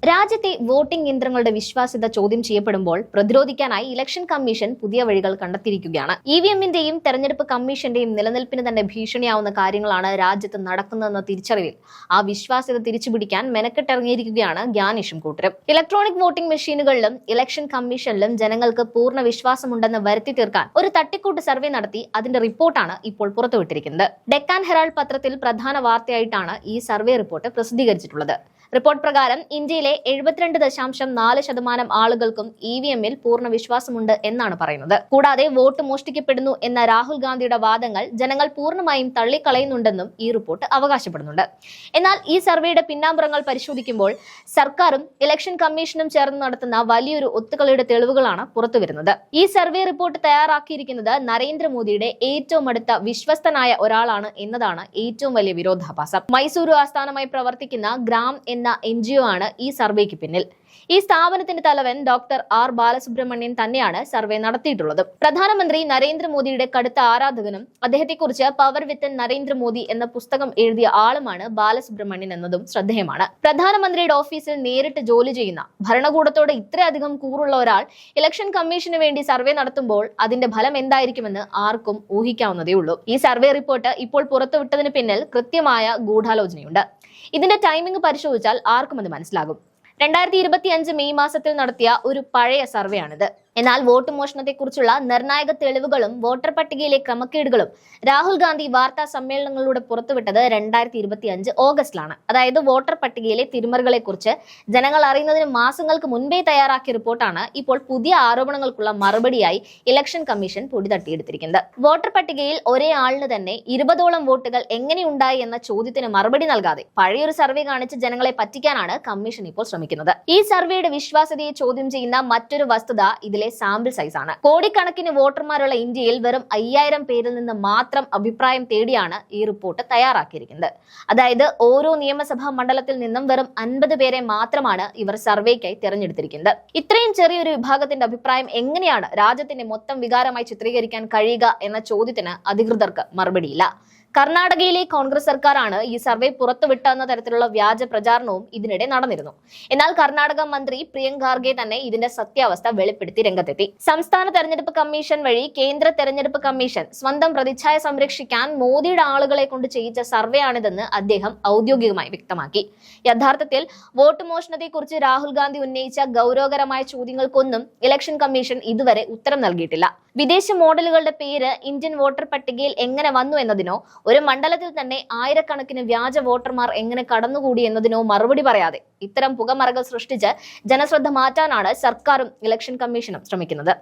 രാജ്യത്തെ വോട്ടിംഗ് യന്ത്രങ്ങളുടെ വിശ്വാസ്യത ചോദ്യം ചെയ്യപ്പെടുമ്പോൾ പ്രതിരോധിക്കാനായി ഇലക്ഷൻ കമ്മീഷൻ പുതിയ വഴികൾ കണ്ടെത്തിയിരിക്കുകയാണ്. ഇവിഎമ്മിന്റെയും തെരഞ്ഞെടുപ്പ് കമ്മീഷന്റെയും നിലനിൽപ്പിന് തന്നെ ഭീഷണിയാവുന്ന കാര്യങ്ങളാണ് രാജ്യത്ത് നടക്കുന്നതെന്ന തിരിച്ചറിവിൽ ആ വിശ്വാസ്യത തിരിച്ചുപിടിക്കാൻ മെനക്കെട്ടിറങ്ങിയിരിക്കുകയാണ് ഗ്യാനേഷും കൂട്ടരും. ഇലക്ട്രോണിക് വോട്ടിംഗ് മെഷീനുകളിലും ഇലക്ഷൻ കമ്മീഷനിലും ജനങ്ങൾക്ക് പൂർണ്ണ വിശ്വാസമുണ്ടെന്ന് വരുത്തി തീർക്കാൻ ഒരു തട്ടിക്കൂട്ട് സർവേ നടത്തി അതിന്റെ റിപ്പോർട്ടാണ് ഇപ്പോൾ പുറത്തുവിട്ടിരിക്കുന്നത്. ഡെക്കാൻ ഹെറാൾഡ് പത്രത്തിൽ പ്രധാന വാർത്തയായിട്ടാണ് ഈ സർവേ റിപ്പോർട്ട് പ്രസിദ്ധീകരിച്ചിട്ടുള്ളത്. റിപ്പോർട്ട് പ്രകാരം ഇന്ത്യയിലെ 72.4% ആളുകൾക്കും ഇവിഎമ്മിൽ പൂർണ്ണ വിശ്വാസമുണ്ട് എന്നാണ് പറയുന്നത്. കൂടാതെ വോട്ട് മോഷ്ടിക്കപ്പെടുന്നു എന്ന രാഹുൽ ഗാന്ധിയുടെ വാദങ്ങൾ ജനങ്ങൾ പൂർണ്ണമായും തള്ളിക്കളയുന്നുണ്ടെന്നും ഈ റിപ്പോർട്ട് അവകാശപ്പെടുന്നുണ്ട്. എന്നാൽ ഈ സർവേയുടെ പിന്നാമ്പുറങ്ങൾ പരിശോധിക്കുമ്പോൾ സർക്കാരും ഇലക്ഷൻ കമ്മീഷനും ചേർന്ന് നടത്തുന്ന വലിയൊരു ഒത്തുകളിയുടെ തെളിവുകളാണ് പുറത്തുവരുന്നത്. ഈ സർവേ റിപ്പോർട്ട് തയ്യാറാക്കിയിരിക്കുന്നത് നരേന്ദ്രമോദിയുടെ ഏറ്റവും അടുത്ത വിശ്വസ്തനായ ഒരാളാണ് എന്നതാണ് ഏറ്റവും വലിയ വിരോധാഭാസം. മൈസൂരു ആസ്ഥാനമായി പ്രവർത്തിക്കുന്ന ഗ്രാം എന്ന NGO ആണ് ഈ സർവേക്ക് പിന്നിൽ. ഈ സ്ഥാപനത്തിന്റെ തലവൻ ഡോക്ടർ ആർ ബാലസുബ്രഹ്മണ്യൻ തന്നെയാണ് സർവേ നടത്തിയിട്ടുള്ളത്. പ്രധാനമന്ത്രി നരേന്ദ്രമോദിയുടെ കടുത്ത ആരാധകനും അദ്ദേഹത്തെക്കുറിച്ച് പവർ വിത്തൻ നരേന്ദ്രമോദി എന്ന പുസ്തകം എഴുതിയ ആളുമാണ് ബാലസുബ്രഹ്മണ്യൻ എന്നതും ശ്രദ്ധേയമാണ്. പ്രധാനമന്ത്രയുടെ ഓഫീസിൽ നേരിട്ട് ജോലി ചെയ്യുന്ന ഭരണകൂടത്തോട് ഇത്രയധികം കൂറുള്ള ഒരാൾ ഇലക്ഷൻ കമ്മീഷന് വേണ്ടി സർവേ നടത്തുമ്പോൾ അതിന്റെ ഫലം എന്തായിരിക്കുമെന്ന് ആർക്കും ഊഹിക്കാവുന്നതേ ഉള്ളൂ. ഈ സർവേ റിപ്പോർട്ട് ഇപ്പോൾ പുറത്തുവിട്ടതിന് പിന്നിൽ കൃത്യമായ ഗൂഢാലോചനയുണ്ട്. ഇതിന്റെ ടൈമിംഗ് പരിശോധിച്ചാൽ ആർക്കും അത് മനസ്സിലാകും. 2025 മെയ് മാസത്തിൽ നടത്തിയ ഒരു പഴയ സർവേ ആണിത്. എന്നാൽ വോട്ട് മോഷണത്തെക്കുറിച്ചുള്ള നിർണായക തെളിവുകളും വോട്ടർ പട്ടികയിലെ ക്രമക്കേടുകളും രാഹുൽ ഗാന്ധി വാർത്താ സമ്മേളനങ്ങളിലൂടെ പുറത്തുവിട്ടത് 2025 ഓഗസ്റ്റിലാണ്. അതായത് വോട്ടർ പട്ടികയിലെ തിരിമറികളെക്കുറിച്ച് ജനങ്ങൾ അറിയുന്നതിന് മാസങ്ങൾക്ക് മുൻപേ തയ്യാറാക്കിയ റിപ്പോർട്ടാണ് ഇപ്പോൾ പുതിയ ആരോപണങ്ങൾക്കുള്ള മറുപടിയായി ഇലക്ഷൻ കമ്മീഷൻ പൊടി തട്ടിയെടുത്തിരിക്കുന്നത്. വോട്ടർ പട്ടികയിൽ ഒരേ ആളിന് തന്നെ 20ഓളം വോട്ടുകൾ എങ്ങനെയുണ്ടായി എന്ന ചോദ്യത്തിന് മറുപടി നൽകാതെ പഴയൊരു സർവേ കാണിച്ച് ജനങ്ങളെ പറ്റിക്കാനാണ് കമ്മീഷൻ ഇപ്പോൾ ശ്രമിക്കുന്നത്. ഈ സർവേയുടെ വിശ്വാസ്യതയെ ചോദ്യം ചെയ്യുന്ന മറ്റൊരു വസ്തുത ഇതിലെ സാമ്പിൾ സൈസ് ആണ്. കോടിക്കണക്കിന് വോട്ടർമാരുള്ള ഇന്ത്യയിൽ വെറും 5000 പേരിൽ നിന്ന് മാത്രം അഭിപ്രായം തേടിയാണ് ഈ റിപ്പോർട്ട് തയ്യാറാക്കിയിരിക്കുന്നത്. അതായത് ഓരോ നിയമസഭാ മണ്ഡലത്തിൽ നിന്നും വെറും 50 പേരെ മാത്രമാണ് ഇവർ സർവേക്കായി തിരഞ്ഞെടുത്തിരിക്കുന്നത്. ഇത്രയും ചെറിയൊരു വിഭാഗത്തിന്റെ അഭിപ്രായം എങ്ങനെയാണ് രാജ്യത്തിന്റെ മൊത്തം വികാരമായി ചിത്രീകരിക്കാൻ കഴിയുക എന്ന ചോദ്യത്തിന് അധികൃതർക്ക് മറുപടിയില്ല. കർണാടകയിലെ കോൺഗ്രസ് സർക്കാരാണ് ഈ സർവേ പുറത്തുവിട്ടെന്ന തരത്തിലുള്ള വ്യാജ പ്രചാരണവും ഇതിനിടെ നടന്നിരുന്നു. എന്നാൽ കർണാടക മന്ത്രി പ്രിയങ്ക് ഖാർഗെ തന്നെ ഇതിന്റെ സത്യാവസ്ഥ വെളിപ്പെടുത്തി രംഗത്തെത്തി. സംസ്ഥാന തെരഞ്ഞെടുപ്പ് കമ്മീഷൻ വഴി കേന്ദ്ര തെരഞ്ഞെടുപ്പ് കമ്മീഷൻ സ്വന്തം പ്രതിച്ഛായ സംരക്ഷിക്കാൻ മോദിയുടെ ആളുകളെ കൊണ്ട് ചെയ്യിച്ച സർവേ ആണിതെന്ന് അദ്ദേഹം ഔദ്യോഗികമായി വ്യക്തമാക്കി. യഥാർത്ഥത്തിൽ വോട്ട് മോഷണത്തെക്കുറിച്ച് രാഹുൽ ഗാന്ധി ഉന്നയിച്ച ഗൗരവകരമായ ചോദ്യങ്ങൾക്കൊന്നും ഇലക്ഷൻ കമ്മീഷൻ ഇതുവരെ ഉത്തരം നൽകിയിട്ടില്ല. വിദേശ മോഡലുകളുടെ പേര് ഇന്ത്യൻ വോട്ടർ പട്ടികയിൽ എങ്ങനെ വന്നു എന്നതിനോ ഒരു മണ്ഡലത്തിൽ തന്നെ ആയിരക്കണക്കിന് വ്യാജ വോട്ടർമാർ എങ്ങനെ കടന്നുകൂടി എന്നതിനോ മറുപടി പറയാതെ ഇത്തരം പുകമറകൾ സൃഷ്ടിച്ച് ജനശ്രദ്ധ മാറ്റാനാണ് സർക്കാരും ഇലക്ഷൻ കമ്മീഷനും ശ്രമിക്കുന്നത്.